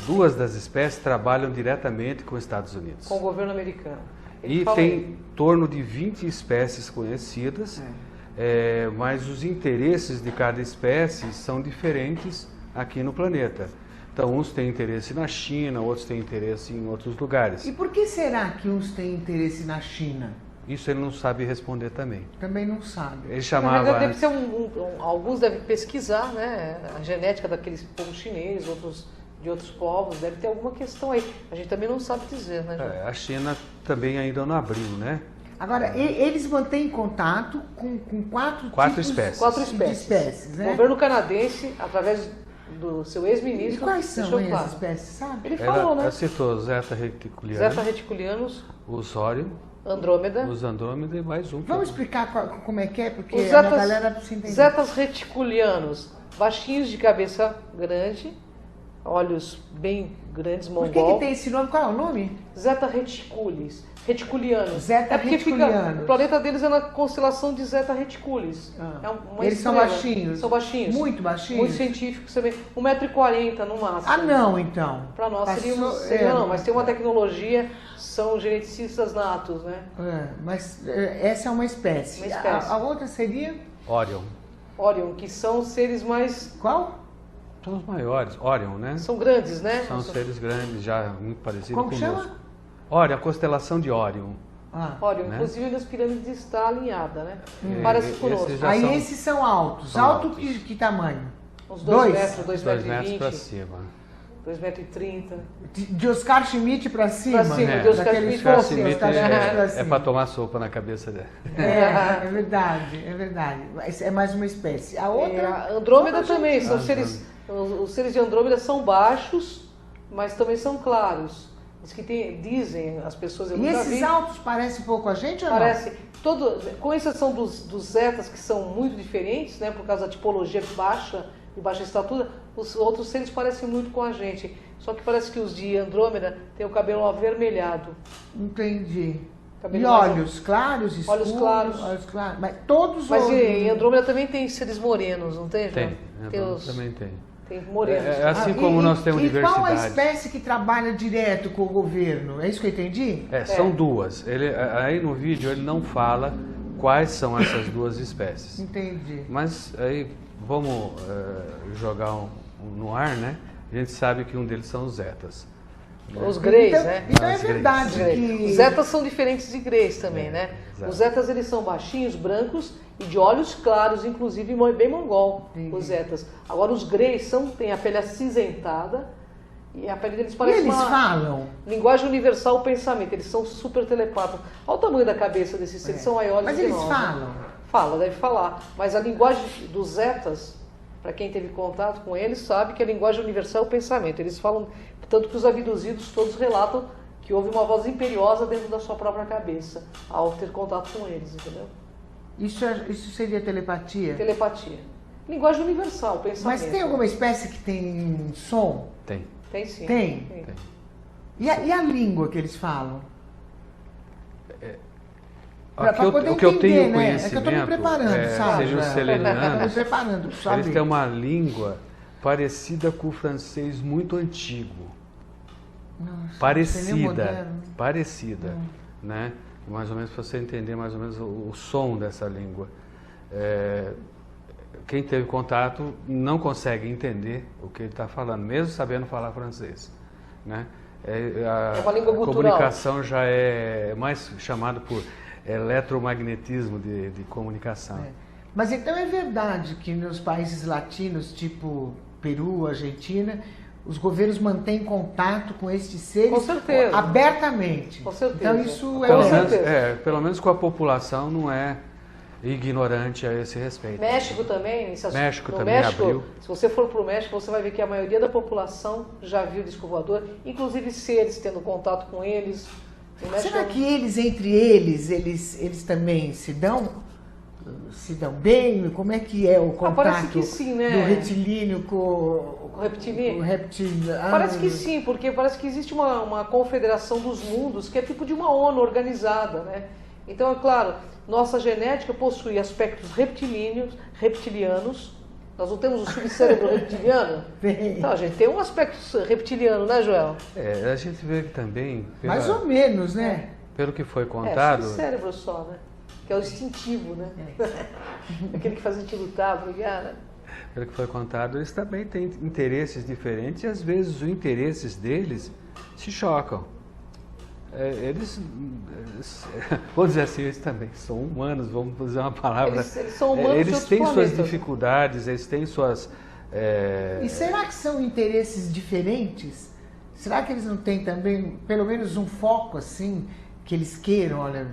Duas das espécies trabalham diretamente com os Estados Unidos. Com o governo americano. E tem em torno de 20 espécies conhecidas, mas os interesses de cada espécie são diferentes aqui no planeta. Então, uns têm interesse na China, outros têm interesse em outros lugares. E por que será que uns têm interesse na China? Isso ele não sabe responder também. Também não sabe. Ele chamava... Na verdade, deve ser alguns devem pesquisar, né, a genética daqueles povos chineses, outros de outros povos, deve ter alguma questão aí. A gente também não sabe dizer, né, João? A China também ainda não abriu, né? Agora, eles mantêm contato com 4 espécies. 4 espécies. Né? O governo canadense, através do seu ex-ministro... E quais são essas espécies, sabe? Ele falou, né? Ela citou Zeta reticulianus. Zeta reticulianus. Os Orion. Andrômeda. Os Andrômeda e mais um. Vamos explicar como é que é, porque a galera precisa entender. Zetas reticulianos, baixinhos de cabeça grande, olhos bem grandes, Por mongol. que tem esse nome? Qual é o nome? Zeta Reticulis, reticulianos. Zeta é porque Reticulianos. o planeta deles é na constelação de Zeta Reticulis. É uma Eles são estrela. baixinhos? São baixinhos. Muito baixinhos? Muito científicos também. 1,40 m no máximo. Ah, não, então. Para nós Passou- seria não, mas tem uma tecnologia, são geneticistas natos, né? Mas essa é uma espécie. Uma espécie. A outra seria? Orion. Orion, que são seres mais... Qual? São os maiores. Orion, né? São grandes, né? São seres grandes, já muito parecidos Como conosco. chama? Orion, a constelação de Orion. Orion, né? inclusive nas pirâmides está alinhada, né? Parece conosco. esses já Aí são- esses são altos. são Alto altos. que tamanho? Uns 2 Dois? metros, 2 2 metros metros e para 20, cima. 2,30 m. De Oscar Schmidt pra cima? Pra cima, É. de Oscar Daqueles Schmidt Oscar pra fósseis, cima. Schmidt Oscar Schmidt pra é cima. para tomar sopa na cabeça dela. É verdade, é verdade. Mas é mais uma espécie. A outra... A Andrômeda outra também, gente- são seres, os seres de Andrômeda são baixos, mas também são claros. Diz que dizem as pessoas, eu E nunca esses vi, altos parecem pouco a gente ou parece, com exceção dos zetas, que são muito diferentes, né, por causa da tipologia de baixa estatura, os outros seres parecem muito com a gente. Só que parece que os de Andrômeda têm o cabelo avermelhado. não? Entendi. Cabelo E mais- olhos claros, escuros? Olhos claros. Olhos claros. Mas todos Mas os... em Andrômeda também tem seres morenos, não tem? Tem, João? também tem. Tem morenos. É assim Ah, como nós temos e qual a diversidade. espécie que trabalha direto com o governo? É isso que eu entendi? São duas. Aí no vídeo ele não fala quais são essas duas espécies. Entendi. Mas aí vamos jogar no ar, né? A gente sabe que um deles são os zetas. Os greys, então, né? Então é Os greys. verdade Os greys. que... Os zetas são diferentes de greys também, né? exato. Os zetas eles são baixinhos, brancos e de olhos claros, inclusive bem mongol, Entendi. os zetas. Agora os greys têm a pele acinzentada e a pele deles E parece eles uma falam? linguagem universal, o pensamento. Eles são super telepatas. Olha o tamanho da cabeça desses seres, são maiores Mas que eles nós. falam? Fala, deve falar. Mas a linguagem dos zetas, para quem teve contato com eles, sabe que a linguagem universal é o pensamento. Eles falam, tanto que os abduzidos todos relatam que houve uma voz imperiosa dentro da sua própria cabeça ao ter contato com eles, entendeu? Isso seria telepatia? Telepatia. Linguagem universal, pensamento. Mas tem alguma espécie que tem som? Tem. Tem sim. Tem? E a língua que eles falam? Pra poder O que eu tenho entender, né? É que eu tô me conhecimento, preparando, sabe? seja os Tô me selenianos, preparando, sabe? eles têm uma língua parecida com o francês muito antigo. Nossa, seria moderno. Parecida, né? Mais ou menos para você entender mais ou menos o som dessa língua. Quem teve contato não consegue entender o que ele está falando, mesmo sabendo falar francês, né? É uma língua a gutural. comunicação já é mais chamada por eletromagnetismo de comunicação. Mas então é verdade que nos países latinos, tipo Peru, Argentina, os governos mantêm contato com estes seres Com certeza. abertamente. Com certeza. Então isso é Com verdade. certeza. Pelo menos com a população não é ignorante a esse respeito. México também, México no também México, abriu. se você for para o México, você vai ver que a maioria da população já viu disco voador, inclusive seres tendo contato com eles. O México Será que entre eles também se dão bem? Como é que é o contato parece que sim, né? do retilíneo com O reptiliano? o reptiliano? Parece que sim, porque parece que existe uma confederação dos mundos que é tipo de uma ONU organizada, né? Então, é claro, nossa genética possui aspectos reptilianos. Nós não temos o subcérebro reptiliano? Tem. Então, a gente tem um aspecto reptiliano, né, Joel? A gente vê que também, Mais ou menos, né? pelo que foi É, contado, subcérebro só, né? Que é o instintivo, né? Aquele que faz a gente lutar, brigar, né? pelo que foi contado, eles também têm interesses diferentes e às vezes os interesses deles se chocam. Vou dizer assim, eles também são humanos, vamos usar uma palavra. Eles são humanos de Eles outros têm suas planetas. dificuldades, eles têm suas... E será que são interesses diferentes? Será que eles não têm também, pelo menos, um foco assim, que eles queiram, olha,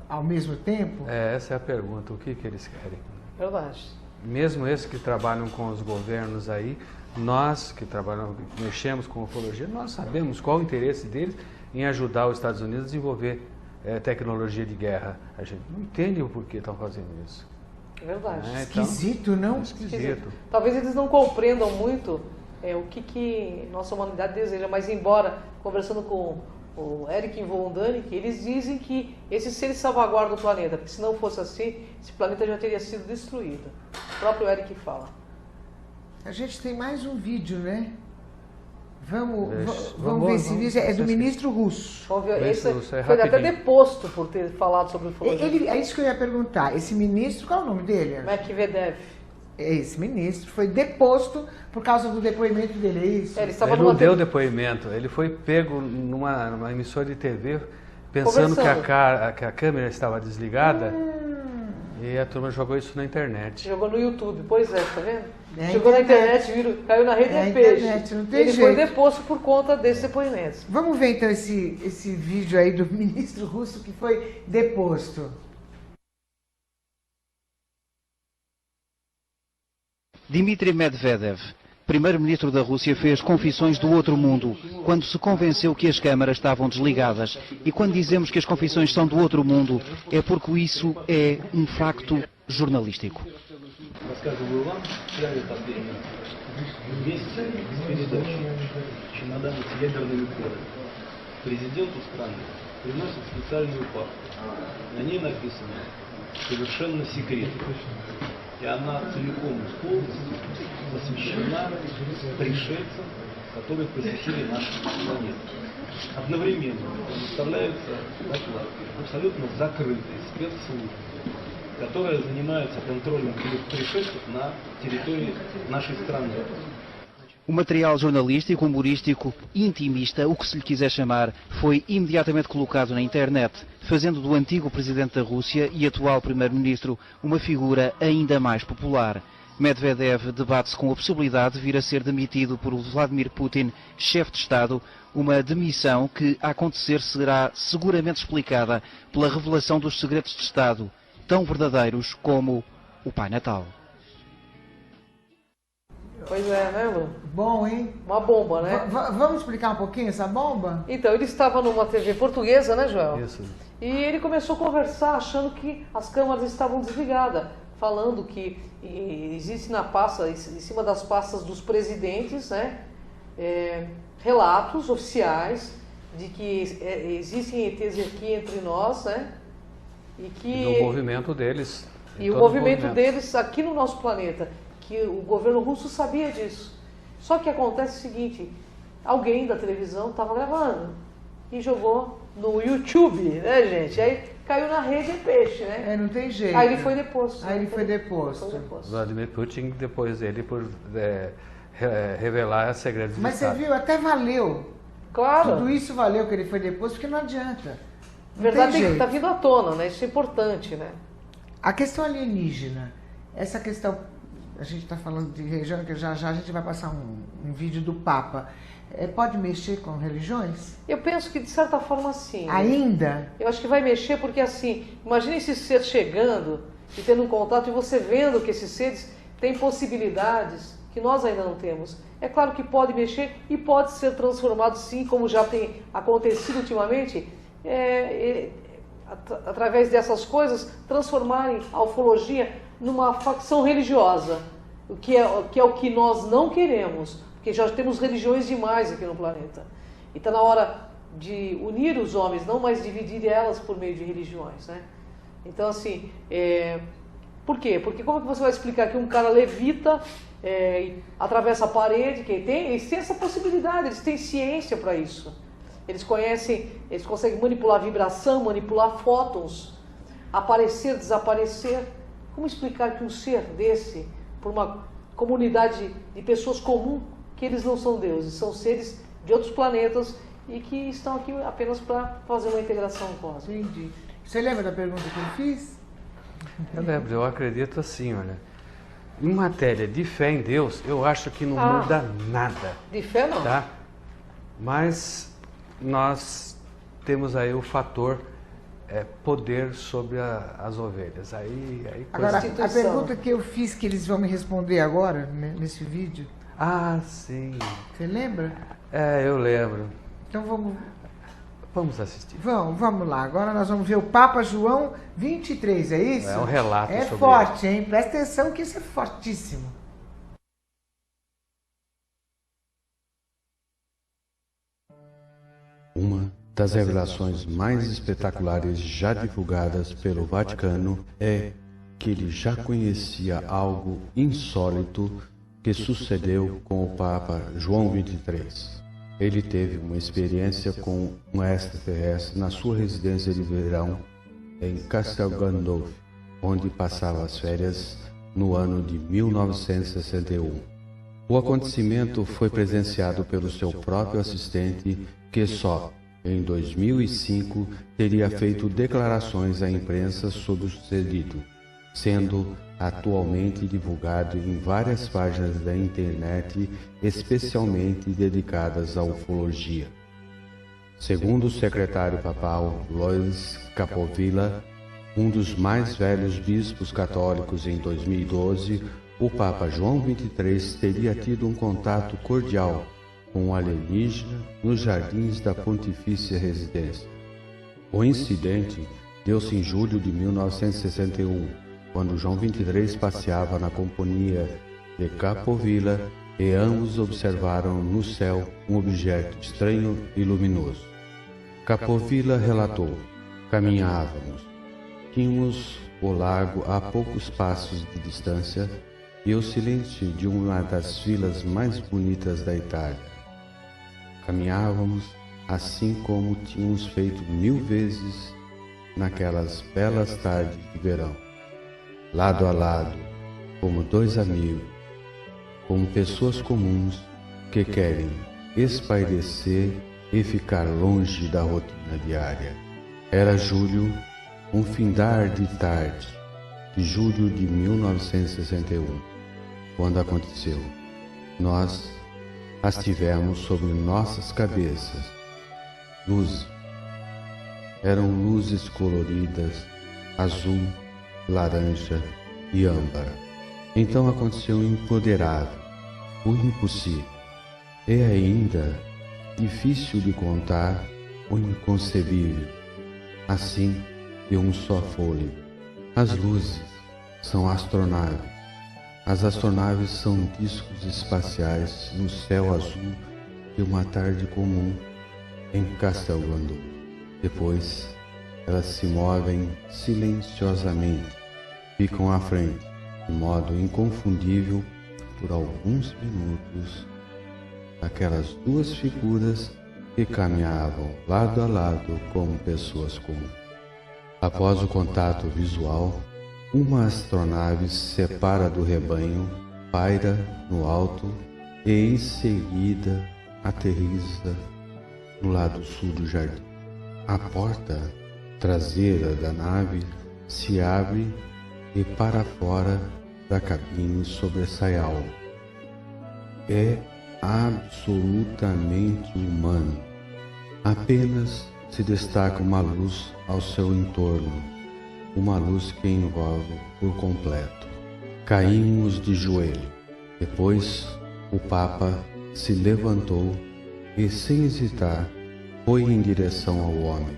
ao mesmo tempo? Essa é a pergunta, o que eles querem? Verdade. Mesmo esses que trabalham com os governos aí, nós que trabalhamos, que mexemos com ufologia, nós sabemos qual o interesse deles em ajudar os Estados Unidos a desenvolver tecnologia de guerra. A gente não entende o porquê estão fazendo isso. É verdade. Esquisito, não? Esquisito. Talvez eles não compreendam muito o que nossa humanidade deseja. Mas embora, conversando com o Eric von Däniken, eles dizem que esses seres salvaguardam o planeta, porque se não fosse assim, esse planeta já teria sido destruído. O próprio Eric fala. A gente tem mais um vídeo, né? Vamos ver esse vídeo. É do ministro russo. Esse foi até deposto por ter falado sobre ufologia. É isso que eu ia perguntar. Esse ministro, qual é o nome dele? Medvedev. Esse ministro foi deposto por causa do depoimento dele, é isso? Ele não deu depoimento, ele foi pego numa emissora de TV pensando que a câmera estava desligada e a turma jogou isso na internet. Jogou no YouTube, pois é, tá vendo? Jogou na internet, caiu na rede de peixe. Não tem ele jeito. foi deposto por conta desse depoimento. Vamos ver então esse vídeo aí do ministro russo que foi deposto. Dmitry Medvedev, primeiro-ministro da Rússia, fez confissões do outro mundo quando se convenceu que as câmaras estavam desligadas. E quando dizemos que as confissões são do outro mundo, é porque isso é um facto jornalístico. Рассказываю вам прямо последние месяцы с передачи «Чемоданы с ядерными кодами». Президенту страны приносят специальную папку. На ней написано «Совершенно секретно». И она целиком и полностью посвящена пришельцам, которые посетили нашу планету. Одновременно предоставляются доклады абсолютно закрытые спецслужбы, которые занимаются контролем пришельцев на территории нашей страны. O material jornalístico, humorístico, intimista, o que se lhe quiser chamar, foi imediatamente colocado na internet, fazendo do antigo presidente da Rússia e atual primeiro-ministro uma figura ainda mais popular. Medvedev debate-se com a possibilidade de vir a ser demitido por Vladimir Putin, chefe de Estado, uma demissão que, a acontecer, será seguramente explicada pela revelação dos segredos de Estado, tão verdadeiros como o Pai Natal. Pois é, né, Lu? Bom, hein? Uma bomba, né? Vamos explicar um pouquinho essa bomba? Então, ele estava numa TV portuguesa, né, Joel? Isso. E ele começou a conversar achando que as câmeras estavam desligadas, falando que existe na pasta, em cima das pastas dos presidentes, né, relatos oficiais de que existem ETs aqui entre nós, né? E do movimento deles. E o movimento deles aqui no nosso planeta. Que o governo russo sabia disso. Só que acontece o seguinte, alguém da televisão estava gravando e jogou no YouTube, né, gente? Aí caiu na rede de peixe, né? Não tem jeito. Aí ele foi deposto. Vladimir Putin, depois dele, por revelar segredos Mas de Estado. você viu, até valeu. Claro. Tudo isso valeu que ele foi deposto, porque não adianta. Na verdade, está vindo à tona, né? Isso é importante, né? A questão alienígena, essa questão, a gente está falando de religião, que já a gente vai passar um vídeo do Papa. Pode mexer com religiões? Eu penso que de certa forma sim. Ainda? Né? Eu acho que vai mexer porque assim, imagine esse ser chegando e tendo um contato e você vendo que esses seres têm possibilidades que nós ainda não temos. É claro que pode mexer e pode ser transformado sim, como já tem acontecido ultimamente, através dessas coisas, transformarem a ufologia numa facção religiosa, que é o que nós não queremos, porque já temos religiões demais aqui no planeta. E está na hora de unir os homens, não mais dividir elas por meio de religiões, né? Então, assim, por quê? Porque como que você vai explicar que um cara levita, atravessa a parede, eles têm essa possibilidade, eles têm ciência para isso. Eles conseguem manipular a vibração, manipular fótons, aparecer, desaparecer. Como explicar que um ser desse, por uma comunidade de pessoas comuns, que eles não são deuses, são seres de outros planetas e que estão aqui apenas para fazer uma integração cósmica? Entendi. Você lembra da pergunta que eu fiz? Eu lembro, eu acredito assim, olha. Em matéria de fé em Deus, eu acho que não muda nada. De fé não. Tá? Mas nós temos aí o fator poder sobre as ovelhas. Agora, a pergunta que eu fiz, que eles vão me responder agora, né, nesse vídeo. Ah, sim. Você lembra? Eu lembro. Então vamos assistir. Vamos lá. Agora nós vamos ver o Papa João 23, é isso? É um relato sobre É forte, hein? Presta atenção que isso é fortíssimo. Uma das revelações mais espetaculares já divulgadas pelo Vaticano é que ele já conhecia algo insólito que sucedeu com o Papa João XXIII. Ele teve uma experiência com um extraterrestre na sua residência de verão em Castel Gandolfo, onde passava as férias no ano de 1961. O acontecimento foi presenciado pelo seu próprio assistente, que só em 2005 teria feito declarações à imprensa sobre o sucedido, sendo atualmente divulgado em várias páginas da internet, especialmente dedicadas à ufologia. Segundo o secretário papal Lois Capovilla, um dos mais velhos bispos católicos, em 2012, o Papa João XXIII teria tido um contato cordial com um alienígena nos jardins da Pontifícia Residência. O incidente deu-se em julho de 1961, quando João XXIII passeava na companhia de Capovilla e ambos observaram no céu um objeto estranho e luminoso. Capovilla relatou: caminhávamos. Tínhamos o lago a poucos passos de distância e o silêncio de uma das vilas mais bonitas da Itália. Caminhávamos assim como tínhamos feito 1000 vezes naquelas belas tardes de verão, lado a lado, como dois amigos, como pessoas comuns que querem espairecer e ficar longe da rotina diária. Era julho, um findar de tarde, de julho de 1961, quando aconteceu. Nós as tivemos sobre nossas cabeças. Luzes. Eram luzes coloridas, azul, laranja e âmbar. Então aconteceu o imponderável, o impossível, e ainda difícil de contar, o inconcebível, assim de um só fôlego. As luzes são astronaves. As astronaves são discos espaciais no céu azul de uma tarde comum em Castel Gandolfo. Depois, elas se movem silenciosamente, ficam à frente, de modo inconfundível, por alguns minutos, aquelas duas figuras que caminhavam lado a lado como pessoas comuns. Após o contato visual, uma astronave se separa do rebanho, paira no alto e em seguida aterrissa no lado sul do jardim. A porta traseira da nave se abre e para fora da cabine sobressai algo. É absolutamente humano. Apenas se destaca uma luz ao seu entorno, uma luz que envolve por completo. Caímos de joelho. Depois, o Papa se levantou e, sem hesitar, foi em direção ao homem,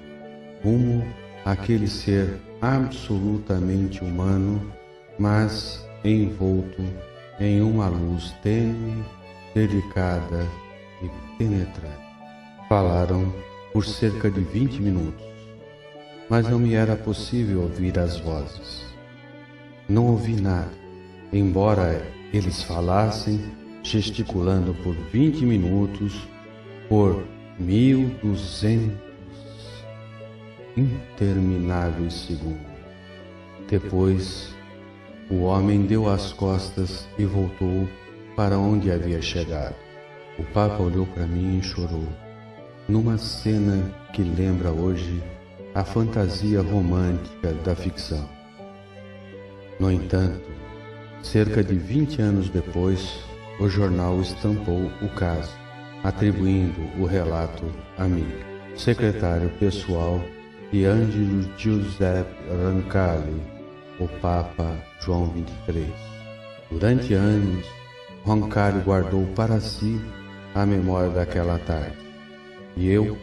rumo àquele ser absolutamente humano, mas envolto em uma luz tênue, delicada e penetrante. Falaram por cerca de 20 minutos, mas não me era possível ouvir as vozes. Não ouvi nada, embora eles falassem, gesticulando por 20 minutos, por 1200 intermináveis segundos. Depois, o homem deu as costas e voltou para onde havia chegado. O Papa olhou para mim e chorou, numa cena que lembra hoje a fantasia romântica da ficção. No entanto, cerca de 20 anos depois, o jornal estampou o caso, atribuindo o relato a mim, secretário pessoal de Angelo Giuseppe Roncalli, o Papa João XXIII. Durante anos, Roncalli guardou para si a memória daquela tarde, e eu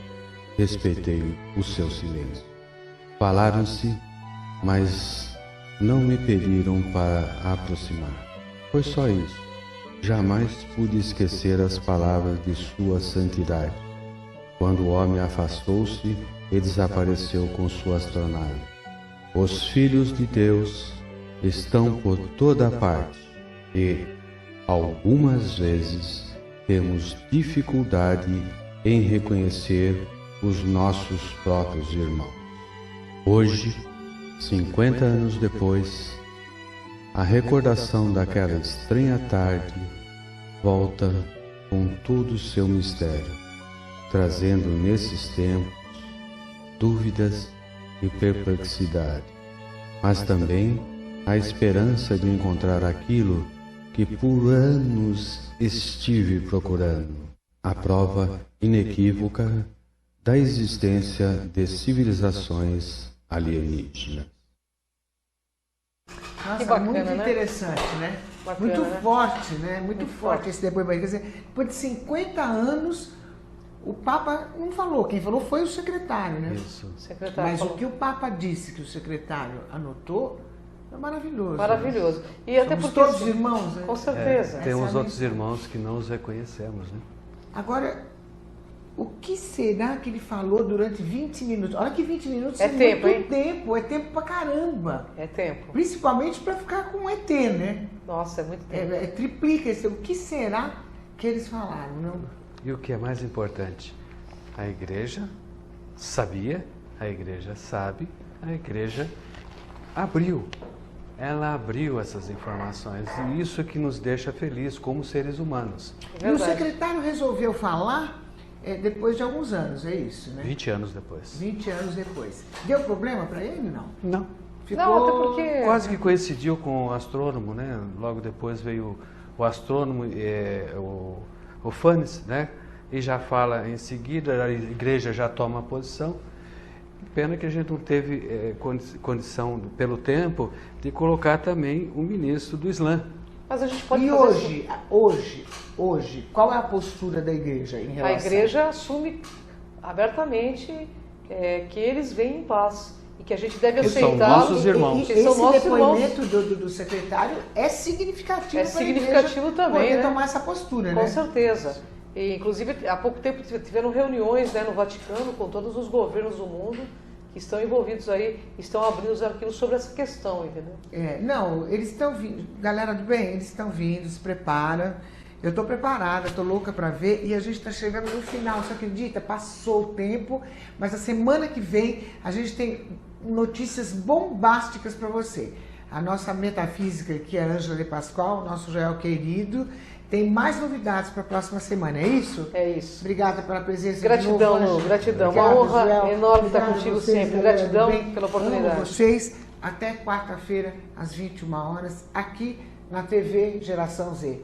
respeitei o seu silêncio. Falaram-se, mas não me pediram para aproximar. Foi só isso. Jamais pude esquecer as palavras de Sua Santidade. quando o homem afastou-se e desapareceu com sua astronave. Os filhos de Deus estão por toda parte e, algumas vezes, temos dificuldade em reconhecer os nossos próprios irmãos. Hoje, 50 anos depois, a recordação daquela estranha tarde volta com todo o seu mistério, trazendo nesses tempos dúvidas e perplexidade, mas também a esperança de encontrar aquilo que por anos estive procurando, a prova inequívoca da existência de civilizações alienígenas. Nossa, que bacana, muito né? interessante, né? Bacana, muito né? forte, né? Muito forte esse depoimento. Quer dizer, depois de 50 anos, o Papa não falou. Quem falou foi o secretário, né? Isso. Mas o que o Papa disse que o secretário anotou é maravilhoso. Maravilhoso. Né? E até Somos porque todos irmãos, né? Com certeza. Temos outros irmãos que não os reconhecemos, né? Agora, o que será que ele falou durante 20 minutos? Olha que 20 minutos é tempo, muito tempo, é tempo pra caramba. É tempo. Principalmente para ficar com o ET, né? Nossa, é muito tempo. Triplica esse. O que será que eles falaram? Não? E o que é mais importante, a igreja sabia, a igreja sabe, a igreja abriu. Ela abriu essas informações e isso é que nos deixa felizes como seres humanos. E o secretário resolveu falar depois de alguns anos, é isso, né? 20 anos depois. 20 anos depois. Deu problema para ele, não? Não. Ficou... Não, até porque... Quase que coincidiu com o astrônomo, né? Logo depois veio o astrônomo, o Funes, né? E já fala em seguida, a igreja já toma posição. Pena que a gente não teve condição, pelo tempo, de colocar também o ministro do Islã. Mas a gente pode e fazer hoje, qual é a postura da igreja em relação? A igreja assume abertamente que eles vêm em paz e que a gente deve aceitar. São nossos irmãos. Esse depoimento do secretário é significativo. É significativo também, poder né? tomar essa postura, né? Com certeza. E, inclusive, há pouco tempo tiveram reuniões, né, no Vaticano com todos os governos do mundo que estão envolvidos aí, estão abrindo os arquivos sobre essa questão, entendeu? Não, eles estão vindo, galera do bem, eles estão vindo, se prepara. Eu estou preparada, estou louca para ver e a gente está chegando no final, você acredita? Passou o tempo, mas a semana que vem a gente tem notícias bombásticas para você. A nossa metafísica, que é a Ângela de Pascoal, nosso Joel querido, tem mais novidades para a próxima semana, é isso? É isso. Obrigada pela presença. Gratidão, de novo, gratidão. Obrigado, Uma honra Joel. enorme estar Obrigado contigo vocês, sempre. galera, Gratidão bem. pela oportunidade. Amo vocês. Até quarta-feira, às 21 horas, aqui na TV Geração Z.